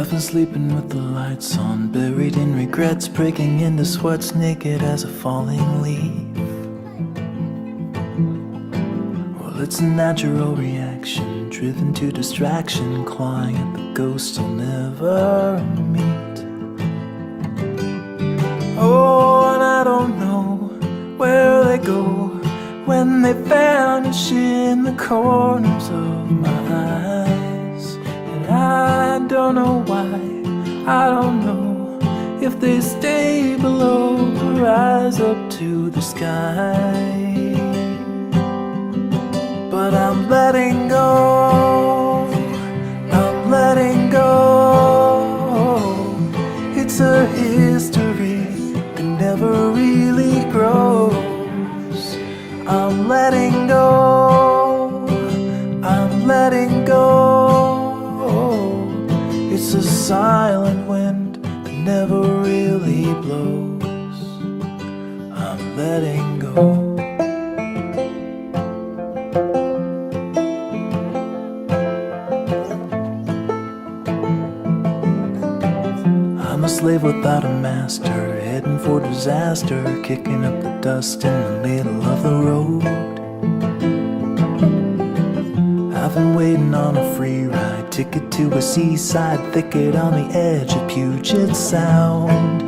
I've been sleeping with the lights on, buried in regrets, breaking into sweats, naked as a falling leaf. Well, it's a natural reaction, driven to distraction, clawing at the ghosts I'll never meet. Oh, and I don't know where they go when they vanish in the corners of my eyes. And I don't know why, I don't know if they stay below or rise up to the sky. But I'm letting go, I'm letting go. It's a history that never really grows. I'm letting go, I'm letting go. It's a silent wind that never really blows. I'm letting go. I'm a slave without a master, heading for disaster, kicking up the dust in the middle of the road. I've been waiting on a free ride, ticket to a seaside thicket on the edge of Puget Sound.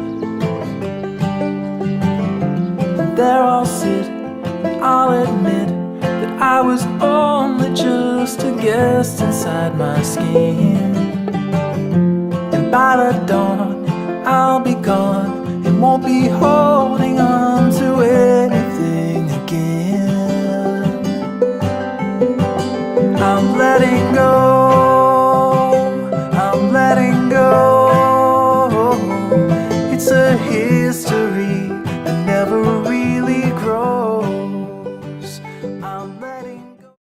And there I'll sit, and I'll admit that I was only just a guest inside my skin. And by the dawn I'll be gone and won't be holding on to anything again. I'm letting go, I'm letting go. It's a